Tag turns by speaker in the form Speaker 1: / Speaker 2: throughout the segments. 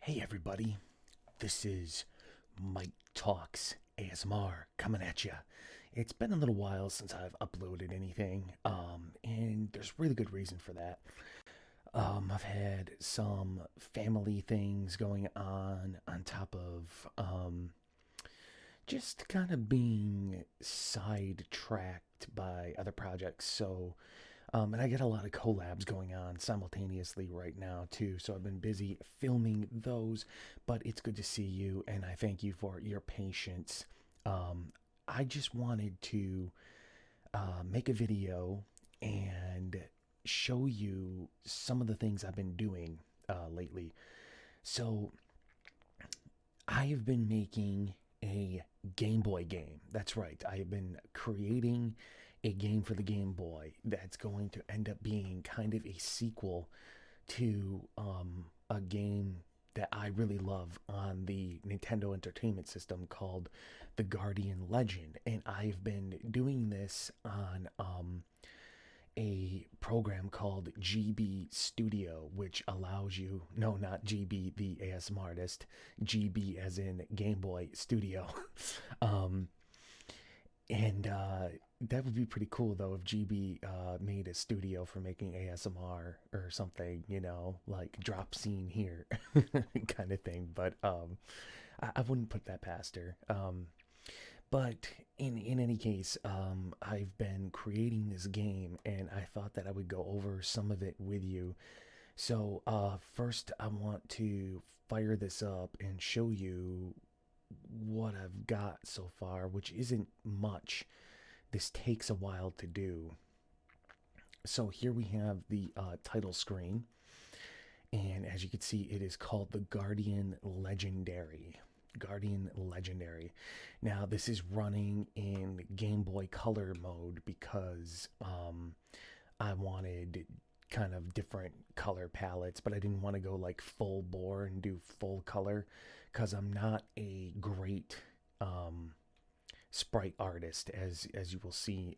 Speaker 1: Hey everybody, this is Mike Talks ASMR coming at you. It's been a little while since I've uploaded anything, and there's really good reason for that. I've had some family things going on top of just kind of being sidetracked by other projects. And I get a lot of collabs going on simultaneously right now too. So I've been busy filming those, but it's good to see you, and I thank you for your patience. I just wanted to make a video and show you some of the things I've been doing lately. So I have been making a Game Boy game. That's right. I have been creating a game for the Game Boy that's going to end up being kind of a sequel to a game that I really love on the Nintendo Entertainment System called The Guardian Legend. And I've been doing this on a program called GB Studio, which allows you, no, not GB, the ASM artist, GB as in Game Boy Studio. um, and that would be pretty cool though if GB made a studio for making ASMR or something, like drop scene here kind of thing. But I wouldn't put that past her. But in any case, I've been creating this game, and I thought that I would go over some of it with you. So first, I want to fire this up and show you what I've got so far, which isn't much. This takes a while to do. So here we have the title screen, and as you can see, it is called the Guardian Legendary. Guardian Legendary. Now, this is running in Game Boy Color mode because I wanted kind of different color palettes, but I didn't want to go like full bore and do full color because I'm not a great sprite artist, as you will see.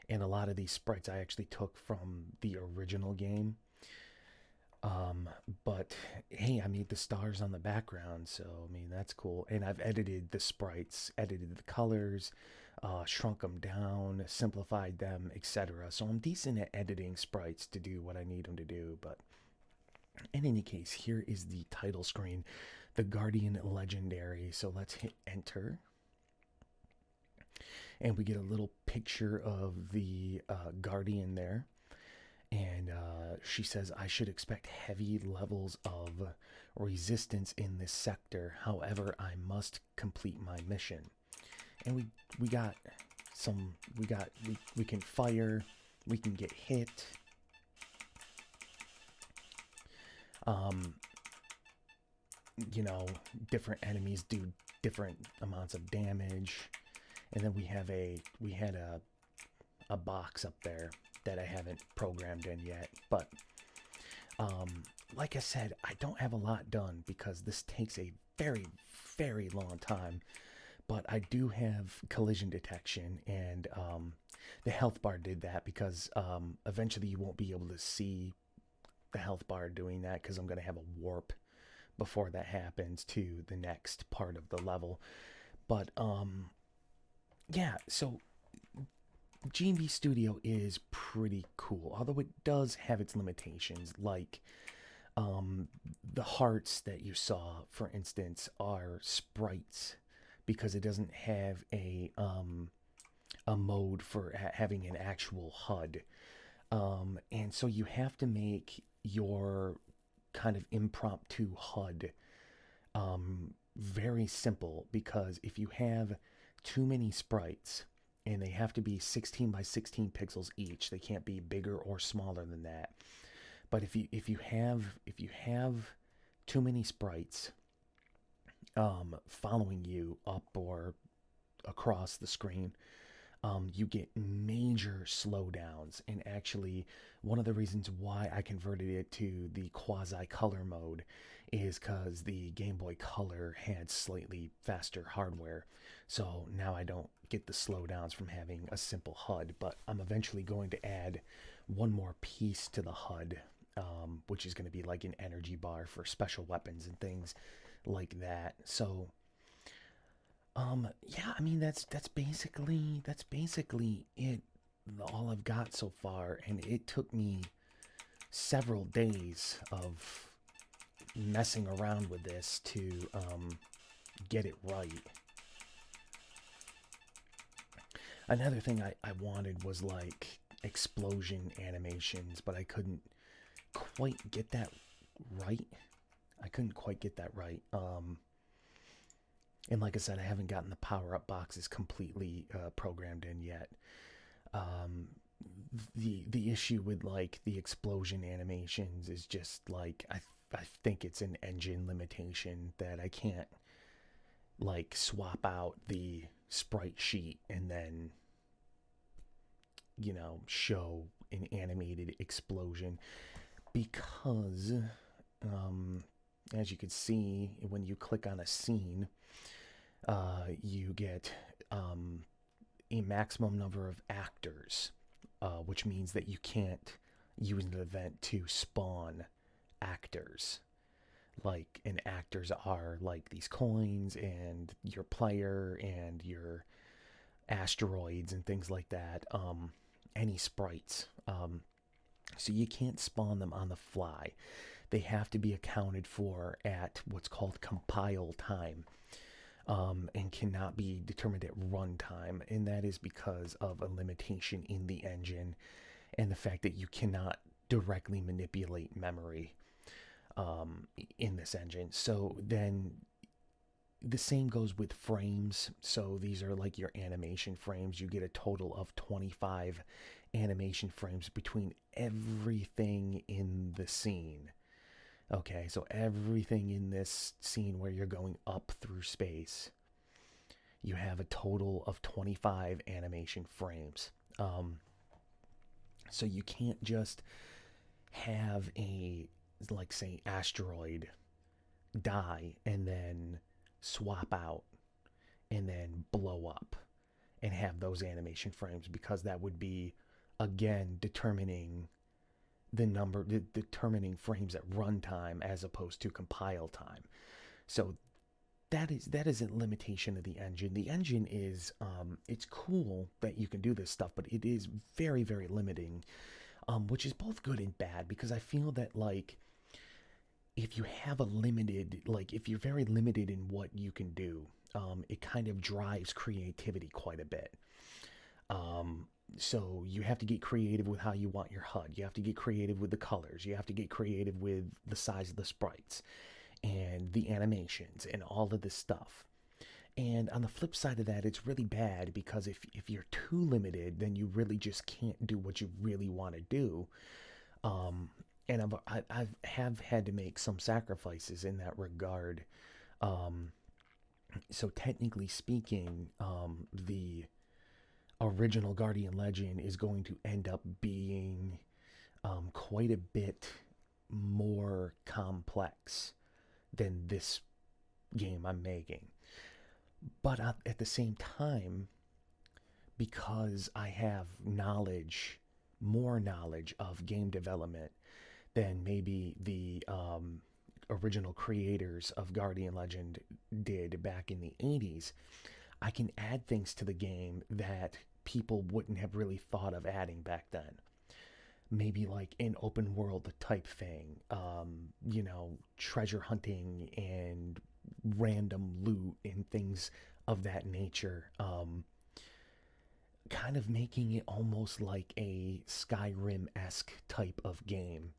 Speaker 1: And a lot of these sprites I actually took from the original game. But hey, I made the stars on the background, so I mean that's cool. And I've edited the sprites, edited the colors, shrunk them down, simplified them, etc. So I'm decent at editing sprites to do what I need them to do. But in any case, here is the title screen, the Guardian Legendary. So let's hit enter. And we get a little picture of the Guardian there. And she says, I should expect heavy levels of resistance in this sector. However, I must complete my mission. And we got some, we can fire, we can get hit. Different enemies do different amounts of damage. And then we had a box up there that I haven't programmed in yet. But like I said, I don't have a lot done because this takes a very, very long time. But I do have collision detection, and the health bar did that because eventually you won't be able to see the health bar doing that because I'm going to have a warp before that happens to the next part of the level. But yeah, so GB Studio is pretty cool, although it does have its limitations, like the hearts that you saw, for instance, are sprites because it doesn't have a mode for having an actual HUD. And so you have to make your kind of impromptu HUD very simple, because if you have too many sprites, and they have to be 16 by 16 pixels each, they can't be bigger or smaller than that. But if you have too many sprites following you up or across the screen, you get major slowdowns. And actually, one of the reasons why I converted it to the quasi color mode is because the Game Boy Color had slightly faster hardware. So now I don't get the slowdowns from having a simple HUD, but I'm eventually going to add one more piece to the HUD which is going to be like an energy bar for special weapons and things like that. So, yeah, I mean that's basically it. All I've got so far, and it took me several days of messing around with this to get it right. Another thing I wanted was like explosion animations, but I couldn't quite get that right. I couldn't quite get that right. And like I said, I haven't gotten the power up boxes completely programmed in yet. Um, the issue with like the explosion animations is just like I think it's an engine limitation that I can't like swap out the sprite sheet and then show an animated explosion because as you can see when you click on a scene, you get a maximum number of actors, which means that you can't use an event to spawn actors. Like, and actors are like these coins and your player and your asteroids and things like that. Any sprites. So you can't spawn them on the fly. They have to be accounted for at what's called compile time, and cannot be determined at runtime. And that is because of a limitation in the engine and the fact that you cannot directly manipulate memory in this engine. So then the same goes with frames. So these are like your animation frames. You get a total of 25 animation frames between everything in the scene. Okay, so everything in this scene where you're going up through space, you have a total of 25 animation frames. So you can't just have a, like, say, asteroid die and then swap out and then blow up and have those animation frames, because that would be again determining frames at runtime as opposed to compile time. So that is a limitation of the engine. The engine is it's cool that you can do this stuff, but it is very, very limiting, which is both good and bad, because I feel that, like, if you have a limited, like, if you're very limited in what you can do, it kind of drives creativity quite a bit. So you have to get creative with how you want your HUD. You have to get creative with the colors. You have to get creative with the size of the sprites and the animations and all of this stuff. And on the flip side of that, it's really bad, because if you're too limited, then you really just can't do what you really want to do. Um, and I've had to make some sacrifices in that regard. Um, so technically speaking, the original Guardian Legend is going to end up being quite a bit more complex than this game I'm making. But at the same time, because I have more knowledge of game development than maybe the original creators of Guardian Legend did back in the 80s, I can add things to the game that people wouldn't have really thought of adding back then. Maybe like an open world type thing, treasure hunting and random loot and things of that nature. Kind of making it almost like a Skyrim-esque type of game.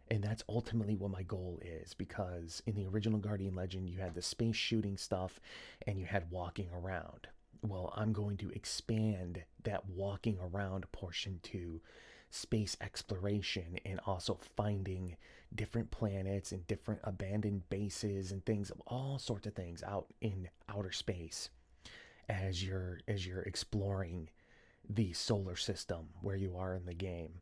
Speaker 1: And that's ultimately what my goal is, because in the original Guardian Legend, you had the space shooting stuff and you had walking around. Well, I'm going to expand that walking around portion to space exploration, and also finding different planets and different abandoned bases and things, all sorts of things out in outer space as you're exploring the solar system where you are in the game,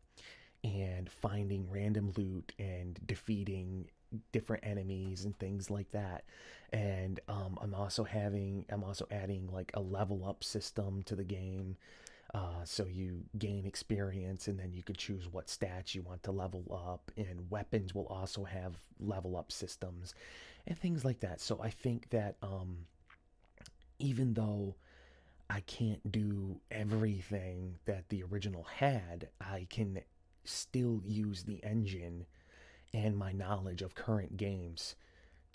Speaker 1: and finding random loot and defeating different enemies and things like that. And I'm also adding like a level up system to the game, So you gain experience, and then you could choose what stats you want to level up, and weapons will also have level up systems and things like that. So I think that even though I can't do everything that the original had, I can still use the engine and my knowledge of current games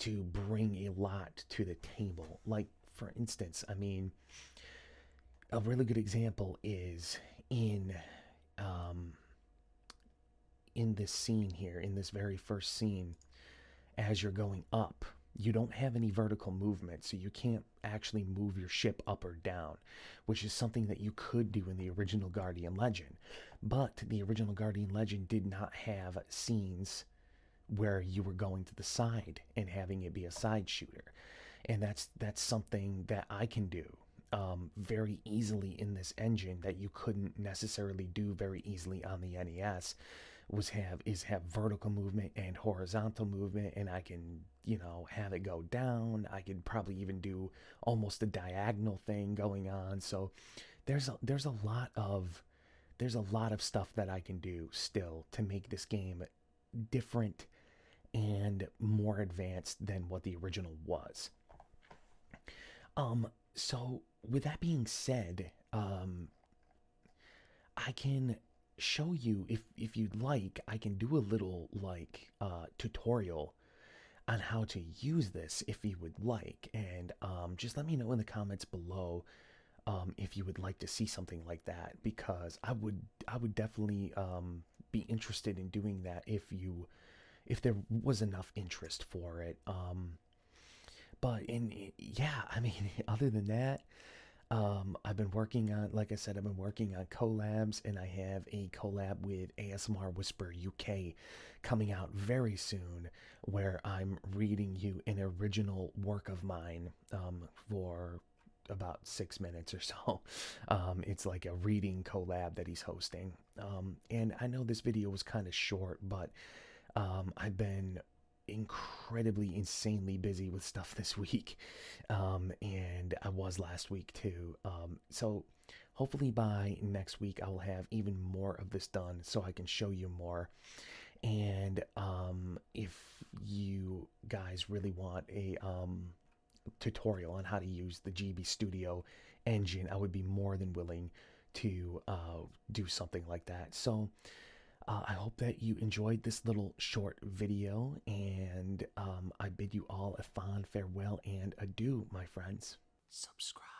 Speaker 1: to bring a lot to the table. Like, for instance, I mean, a really good example is in um, in this scene here, in this very first scene, as you're going up, you don't have any vertical movement, so you can't actually move your ship up or down, which is something that you could do in the original Guardian Legend. But the original Guardian Legend did not have scenes where you were going to the side and having it be a side shooter, and that's something that I can do very easily in this engine that you couldn't necessarily do very easily on the NES. Have vertical movement and horizontal movement, and I can, have it go down. I could probably even do almost a diagonal thing going on. So there's a lot of stuff that I can do still to make this game different and more advanced than what the original was. So with that being said, I can show you, if you'd like, I can do a little like tutorial on how to use this if you would like, and just let me know in the comments below if you would like to see something like that, because I would definitely be interested in doing that if there was enough interest for it. But yeah, I mean, other than that, I've been working on, like I said, I've been working on collabs, and I have a collab with ASMR Whisper UK coming out very soon, where I'm reading you an original work of mine for about 6 minutes or so. It's like a reading collab that he's hosting. And I know this video was kind of short, but I've been incredibly insanely busy with stuff this week, and I was last week too. So hopefully by next week I will have even more of this done so I can show you more. And if you guys really want a tutorial on how to use the GB Studio engine, I would be more than willing to do something like that. So I hope that you enjoyed this little short video, and I bid you all a fond farewell and adieu, my friends. Subscribe.